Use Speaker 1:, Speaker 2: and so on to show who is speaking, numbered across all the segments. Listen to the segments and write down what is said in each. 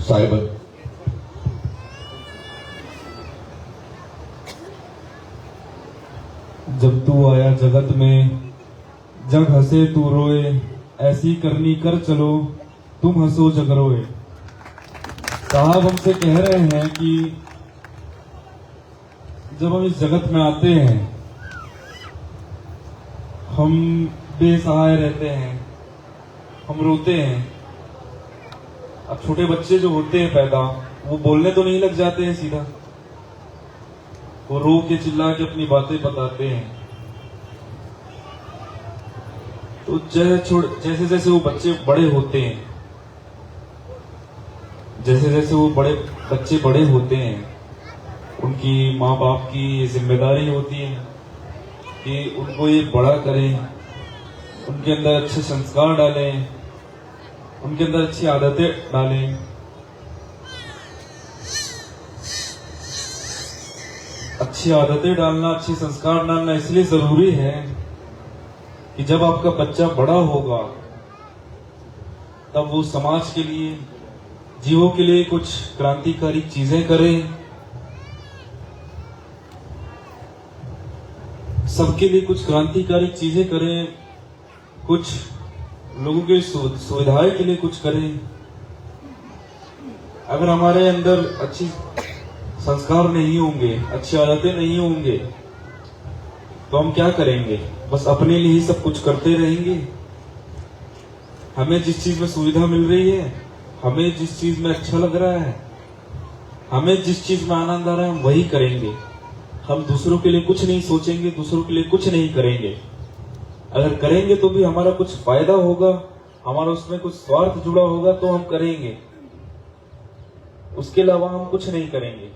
Speaker 1: साहिब,
Speaker 2: जब तू आया जगत में जग हंसे तू रोए, ऐसी करनी कर चलो तुम हंसो जग रोए। साहब हमसे कह रहे हैं कि जब हम इस जगत में आते हैं हम बेसहाय रहते हैं, हम रोते हैं। अब छोटे बच्चे जो होते हैं पैदा, वो बोलने तो नहीं लग जाते हैं सीधा, वो रो के चिल्ला के अपनी बातें बताते हैं। तो जैसे जैसे वो बच्चे बड़े होते हैं, जैसे जैसे वो बच्चे बड़े होते हैं, उनकी माँ बाप की जिम्मेदारी होती है कि उनको ये बड़ा करें, उनके अंदर अच्छे संस्कार डालें, उनके अंदर अच्छी आदतें डालें। अच्छी आदतें डालना, अच्छे संस्कार डालना इसलिए जरूरी है कि जब आपका बच्चा बड़ा होगा तब वो समाज के लिए, जीवों के लिए कुछ क्रांतिकारी चीजें करे, सबके लिए कुछ क्रांतिकारी चीजें करें, कुछ लोगों की सुविधाएं के लिए कुछ करें। अगर हमारे अंदर अच्छी संस्कार नहीं होंगे, अच्छी आदतें नहीं होंगे, तो हम क्या करेंगे? बस अपने लिए ही सब कुछ करते रहेंगे। हमें जिस चीज में सुविधा मिल रही है, हमें जिस चीज में अच्छा लग रहा है, हमें जिस चीज में आनंद आ रहा है, हम वही करेंगे। हम दूसरों के लिए कुछ नहीं सोचेंगे, दूसरों के लिए कुछ नहीं करेंगे। अगर करेंगे तो भी हमारा कुछ फायदा होगा, हमारा उसमें कुछ स्वार्थ जुड़ा होगा तो हम करेंगे, उसके अलावा हम कुछ नहीं करेंगे।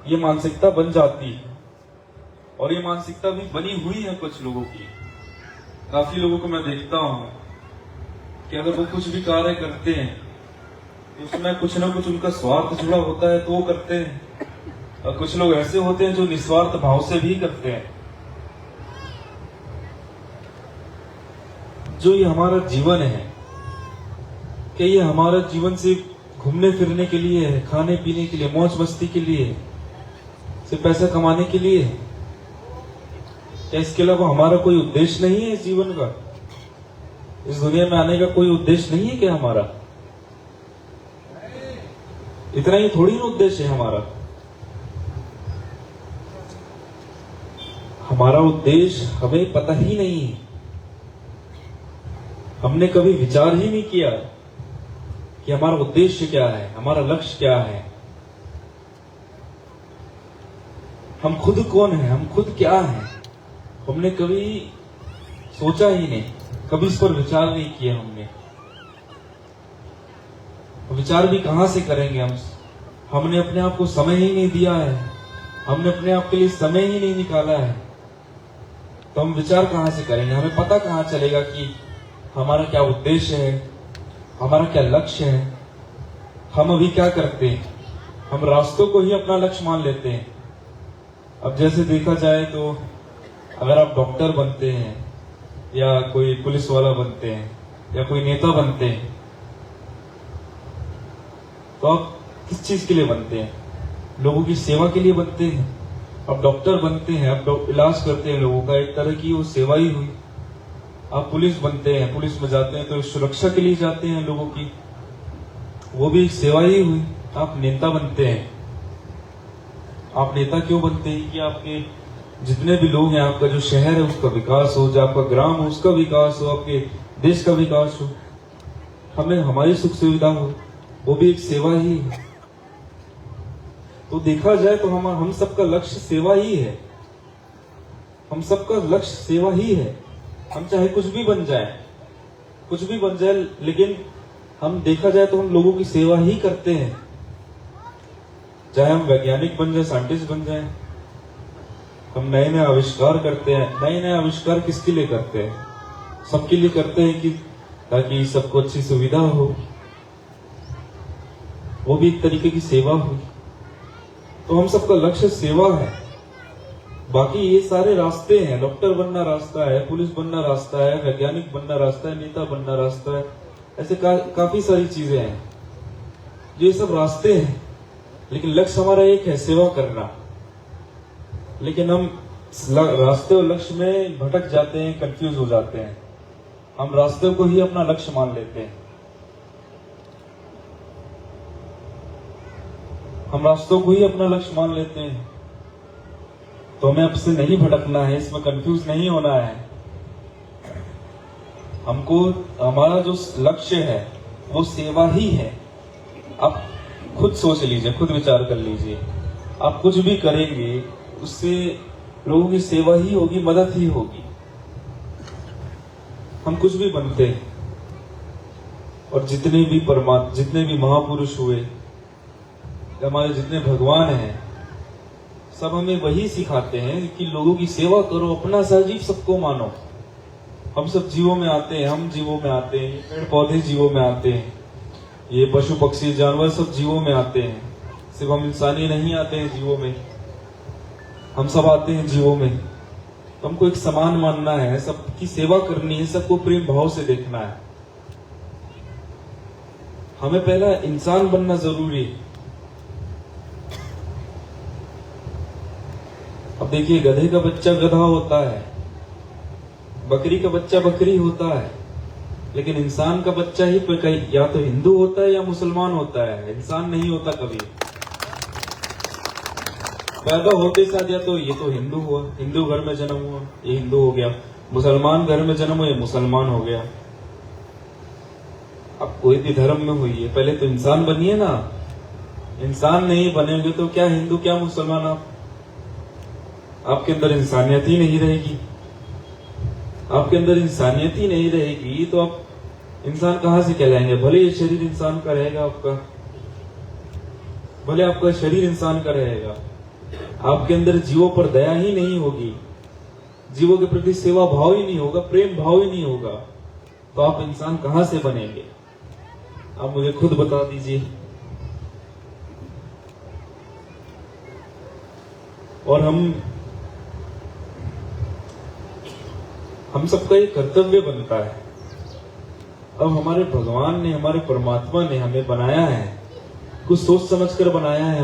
Speaker 2: ये मानसिकता बन जाती है, और ये मानसिकता भी बनी हुई है कुछ लोगों की। काफी लोगों को मैं देखता हूं कि अगर वो कुछ भी कार्य करते हैं तो उसमें कुछ ना कुछ उनका स्वार्थ जुड़ा होता है तो वो करते हैं, और कुछ लोग ऐसे होते हैं जो निस्वार्थ भाव से भी करते हैं। जो ये हमारा जीवन है, कि ये हमारा जीवन सिर्फ घूमने फिरने के लिए है, खाने पीने के लिए, मौज मस्ती के लिए है, सिर्फ पैसा कमाने के लिए है? क्या इसके अलावा हमारा कोई उद्देश्य नहीं है इस जीवन का? इस दुनिया में आने का कोई उद्देश्य नहीं है क्या हमारा? इतना ही थोड़ी ना उद्देश्य है हमारा। हमारा उद्देश्य हमें पता ही नहीं है। हमने कभी विचार ही नहीं किया कि हमारा उद्देश्य क्या है, हमारा लक्ष्य क्या है, हम खुद कौन है, हम खुद क्या है। हमने कभी सोचा ही नहीं, कभी इस पर विचार नहीं किया हमने। विचार भी कहां से करेंगे हम? हमने अपने आप को समय ही नहीं दिया है, हमने अपने आप के लिए समय ही नहीं निकाला है, तो हम विचार कहां से करेंगे? हमें पता कहां चलेगा कि हमारा क्या उद्देश्य है, हमारा क्या लक्ष्य है, हम अभी क्या करते हैं? हम रास्तों को ही अपना लक्ष्य मान लेते हैं। अब जैसे देखा जाए तो अगर आप डॉक्टर बनते हैं, या कोई पुलिस वाला बनते हैं, या कोई नेता बनते हैं, तो आप किस चीज के लिए बनते हैं? लोगों की सेवा के लिए बनते हैं। अब डॉक्टर बनते हैं, अब इलाज करते हैं लोगों का, एक तरह की वो सेवा ही हुई। आप पुलिस बनते हैं, पुलिस में जाते हैं तो सुरक्षा के लिए जाते हैं लोगों की, वो भी एक सेवा ही हुई। आप नेता बनते हैं, आप नेता क्यों बनते हैं? कि आपके जितने भी लोग हैं, आपका जो शहर है उसका विकास हो, जो आपका ग्राम हो उसका विकास हो, आपके देश का विकास हो, हमें हमारी सुख सुविधा हो, वो भी एक सेवा ही है। तो देखा जाए तो हम सबका लक्ष्य सेवा ही है, हम सबका लक्ष्य सेवा ही है। हम चाहे कुछ भी बन जाए, लेकिन हम देखा जाए तो हम लोगों की सेवा ही करते हैं। चाहे हम वैज्ञानिक बन जाए, साइंटिस्ट बन जाए, हम नए नए आविष्कार करते हैं। नए नए आविष्कार किसके लिए करते हैं? सबके लिए करते हैं कि ताकि सबको अच्छी सुविधा हो, वो भी एक तरीके की सेवा हुई। तो हम सबका लक्ष्य सेवा है। बाकी ये सारे रास्ते हैं, डॉक्टर बनना रास्ता है, पुलिस बनना रास्ता है, वैज्ञानिक बनना रास्ता है, नेता बनना रास्ता है, ऐसे काफी सारी चीजें हैं जो ये सब रास्ते हैं, लेकिन लक्ष्य हमारा एक है, सेवा करना। लेकिन हम रास्ते और लक्ष्य में भटक जाते हैं, कंफ्यूज हो जाते हैं। हम रास्ते को ही अपना लक्ष्य मान लेते हैं। हम रास्तों को ही अपना लक्ष्य मान लेते हैं। तो हमें अब से नहीं भटकना है, इसमें कंफ्यूज नहीं होना है। हमको हमारा जो लक्ष्य है वो सेवा ही है। आप खुद सोच लीजिए, खुद विचार कर लीजिए, आप कुछ भी करेंगे उससे लोगों की सेवा ही होगी, मदद ही होगी। हम कुछ भी बनते हैं और जितने भी महापुरुष हुए, हमारे जितने भगवान हैं, सब हमें वही सिखाते हैं कि लोगों की सेवा करो, अपना सहजीव सबको मानो। हम सब जीवों में आते हैं, हम जीवों में आते हैं, पेड़ पौधे जीवों में आते हैं, ये पशु पक्षी जानवर सब जीवों में आते हैं। सिर्फ हम इंसानी नहीं आते हैं जीवों में, हम सब आते हैं जीवों में। तो हमको एक समान मानना है, सबकी सेवा करनी है, सबको प्रेम भाव से देखना है। हमें पहला इंसान बनना जरूरी है। अब देखिए, गधे का बच्चा गधा होता है, बकरी का बच्चा बकरी होता है, लेकिन इंसान का बच्चा ही या तो हिंदू होता है या मुसलमान होता है, इंसान नहीं होता कभी। पैदा होते साथ या तो ये तो हिंदू हुआ, हिंदू घर में जन्म हुआ, ये हिंदू हो गया, मुसलमान घर में जन्म हुआ, ये मुसलमान हो गया। अब कोई भी धर्म में हुई है, पहले तो इंसान बनिए ना। इंसान नहीं बनेंगे तो क्या हिंदू क्या मुसलमान, आपके अंदर इंसानियत ही नहीं रहेगी। आपके अंदर इंसानियत ही नहीं रहेगी तो आप इंसान कहां से कहलाएंगे। भले ये शरीर इंसान का रहेगा, भले आपका शरीर इंसान का रहेगा, आपके अंदर जीवों पर दया ही नहीं होगी, जीवों के प्रति सेवा भाव ही नहीं होगा, प्रेम भाव ही नहीं होगा, तो आप इंसान कहां से बनेंगे। आप मुझे खुद बता दीजिए। और हम सबका एक कर्तव्य बनता है। अब हमारे भगवान ने, हमारे परमात्मा ने हमें बनाया है, कुछ सोच समझ कर बनाया है।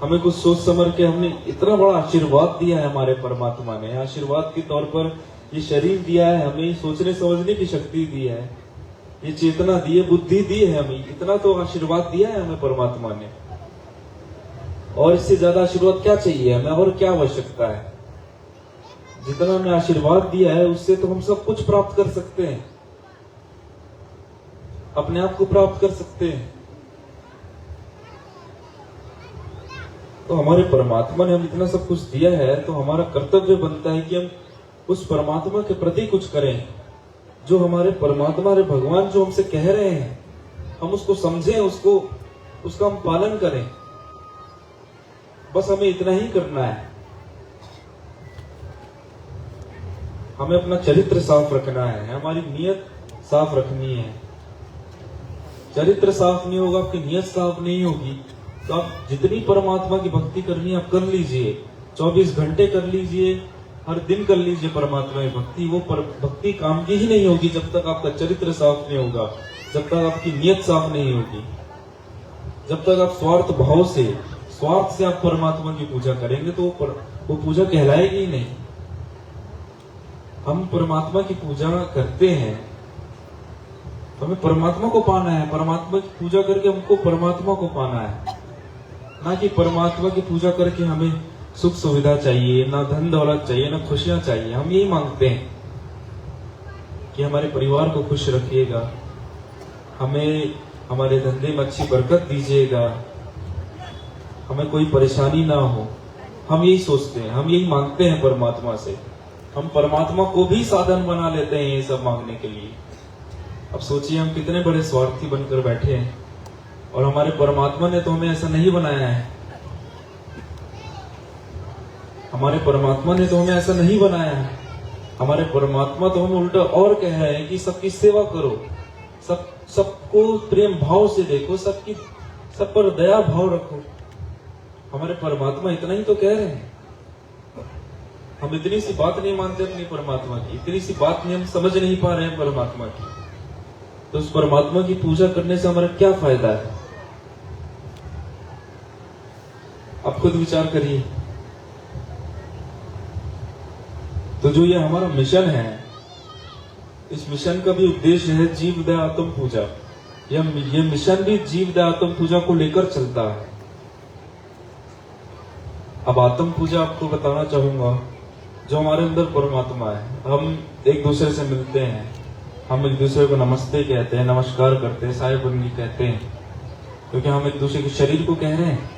Speaker 2: हमें कुछ सोच समझ के हमने इतना बड़ा आशीर्वाद दिया है। हमारे परमात्मा ने आशीर्वाद के तौर पर ये शरीर दिया है, हमें सोचने समझने की शक्ति दी है, ये चेतना दी है, बुद्धि दी है, हमें इतना तो आशीर्वाद दिया है हमें परमात्मा ने। और इससे ज्यादा आशीर्वाद क्या चाहिए हमें, और क्या आवश्यकता है। जितना हमें आशीर्वाद दिया है उससे तो हम सब कुछ प्राप्त कर सकते हैं, अपने आप को प्राप्त कर सकते हैं। तो हमारे परमात्मा ने हम इतना सब कुछ दिया है, तो हमारा कर्तव्य बनता है कि हम उस परमात्मा के प्रति कुछ करें। जो हमारे परमात्मा, हमारे भगवान जो हमसे कह रहे हैं, हम उसको समझें, उसका हम पालन करें। बस हमें इतना ही करना है। हमें अपना चरित्र साफ रखना है, हमारी नीयत साफ रखनी है। चरित्र साफ नहीं होगा, आपकी नीयत साफ नहीं होगी, तो आप जितनी परमात्मा की भक्ति करनी है आप कर लीजिए, 24 घंटे कर लीजिए, हर दिन कर लीजिए परमात्मा की भक्ति। वो भक्ति काम की ही नहीं होगी जब तक आपका चरित्र साफ नहीं होगा, जब तक आपकी नीयत साफ नहीं होगी, जब तक आप स्वार्थ से आप परमात्मा की पूजा करेंगे तो वो पूजा कहलाएगी ही नहीं। हम परमात्मा की पूजा करते हैं तो हमें परमात्मा को पाना है, परमात्मा की पूजा करके हमको परमात्मा को पाना है, ना कि परमात्मा की पूजा करके हमें सुख सुविधा चाहिए, ना धन दौलत चाहिए, ना खुशियां चाहिए। हम यही मांगते हैं कि हमारे परिवार को खुश रखिएगा, हमें हमारे धंधे में अच्छी बरकत दीजिएगा, हमें कोई परेशानी ना हो। हम यही सोचते हैं, हम यही मांगते हैं परमात्मा से। हम परमात्मा को भी साधन बना लेते हैं ये सब मांगने के लिए। अब सोचिए हम कितने बड़े स्वार्थी बनकर बैठे हैं, और हमारे परमात्मा ने तो हमें ऐसा नहीं बनाया है। हमारे परमात्मा ने तो हमें ऐसा नहीं बनाया है। हमारे परमात्मा तो हमें उल्टा और कह रहे हैं कि सबकी सेवा करो, सबको प्रेम भाव से देखो, सब पर दया भाव रखो। हमारे परमात्मा इतना ही तो कह रहे हैं। हम इतनी सी बात नहीं मानते अपनी परमात्मा की, इतनी सी बात नहीं हम समझ नहीं पा रहे हैं परमात्मा की। तो उस परमात्मा की पूजा करने से हमारा क्या फायदा है? आप खुद विचार करिए। तो जो ये हमारा मिशन है, इस मिशन का भी उद्देश्य है जीव दया आत्म पूजा। ये मिशन भी जीव दया आत्म पूजा को लेकर चलता है। अब आत्म पूजा आपको बताना चाहूंगा, जो हमारे अंदर परमात्मा है, हम एक दूसरे से मिलते हैं, हम एक दूसरे को नमस्ते कहते हैं, नमस्कार करते हैं, साहेब बंदी कहते हैं, क्योंकि हम एक दूसरे के शरीर को कह रहे हैं?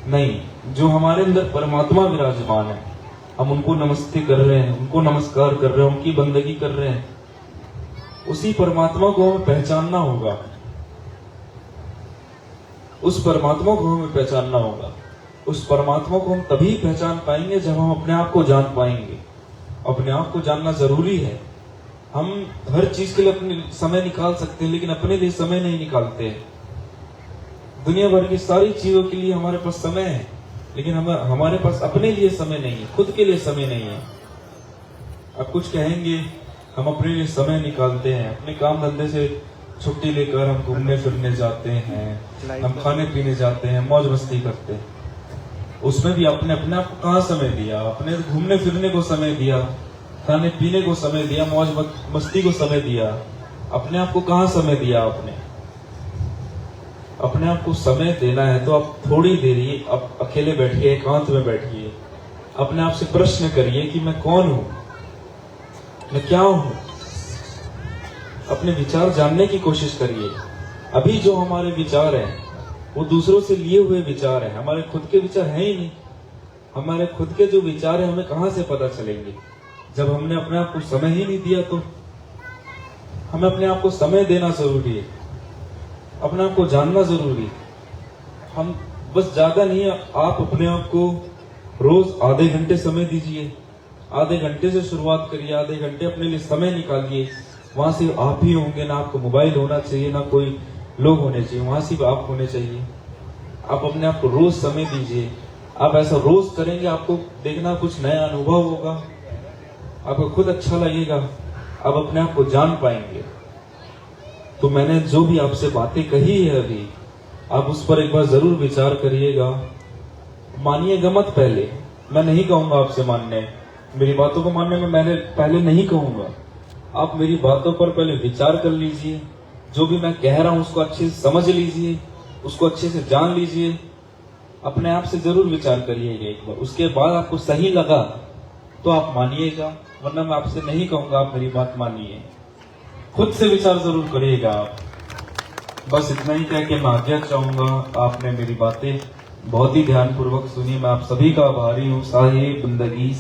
Speaker 2: नहीं, जो हमारे अंदर परमात्मा विराजमान है, हम उनको नमस्ते कर रहे हैं, उनको नमस्कार कर रहे हैं, उनकी बंदगी कर रहे हैं। उसी परमात्मा को हमें पहचानना होगा, उस परमात्मा को हमें पहचानना होगा। उस परमात्मा को हम तभी पहचान पाएंगे जब हम अपने आप को जान पाएंगे। अपने आप को जानना जरूरी है। हम हर चीज के लिए अपने समय निकाल सकते हैं, लेकिन अपने लिए समय नहीं निकालते हैं। दुनिया भर की सारी चीजों के लिए हमारे पास समय है, लेकिन हमारे पास अपने लिए समय नहीं है, खुद के लिए समय नहीं है। अब कुछ कहेंगे, हम अपने लिए समय निकालते हैं, अपने काम धंधे से छुट्टी लेकर हम घूमने फिरने जाते हैं, हम खाने पीने जाते हैं, मौज मस्ती करते हैं। उसमें भी अपने आप को कहाँ समय दिया? अपने घूमने फिरने को समय दिया, खाने पीने को समय दिया, मौज मस्ती को समय दिया। अपने आप को कहाँ समय दिया? आपने अपने आप को समय देना है तो आप थोड़ी देर ही आप अकेले बैठिए, एकांत में बैठिए, अपने आप से प्रश्न करिए कि मैं कौन हूं, मैं क्या हूं। अपने विचार जानने की कोशिश करिए। अभी जो हमारे विचार हैं वो दूसरों से लिए हुए विचार हैं, हमारे खुद के विचार हैं ही नहीं। हमारे खुद के जो विचार हैं हमें कहां से पता चलेंगे जब हमने अपने आप को समय ही नहीं दिया? तो हमें अपने आप को समय देना जरूरी है, अपने आप को जानना जरूरी है। हम बस ज्यादा नहीं, आप अपने आप को रोज आधे घंटे समय दीजिए, आधे घंटे से शुरुआत करिए, आधे घंटे अपने लिए समय निकालिए। वहां से आप ही होंगे, ना आपको मोबाइल होना चाहिए, ना कोई लोग होने चाहिए, वहां सिर्फ आप होने चाहिए। आप अपने आप को रोज समय दीजिए। आप ऐसा रोज करेंगे, आपको देखना कुछ नया अनुभव होगा, आपको खुद अच्छा लगेगा, आप अपने आप को जान पाएंगे। तो मैंने जो भी आपसे बातें कही है अभी, आप उस पर एक बार जरूर विचार करिएगा। मानिएगा मत पहले, मैं नहीं कहूंगा आपसे मानने, मेरी बातों को मानने में मैंने पहले नहीं कहूंगा। आप मेरी बातों पर पहले विचार कर लीजिए, जो भी मैं कह रहा हूं उसको अच्छे से समझ लीजिए, उसको अच्छे से जान लीजिए। अपने आप से जरूर विचार करिएगा एक बार, उसके बाद आपको सही लगा तो आप मानिएगा, वरना मैं आपसे नहीं कहूंगा आप मेरी बात मानिए। खुद से विचार जरूर करिएगा आप। बस इतना ही कह के मैं आज्ञा चाहूंगा। आपने मेरी बातें बहुत ही ध्यानपूर्वक सुनी, मैं आप सभी का आभारी हूँ। साहिब बंदगी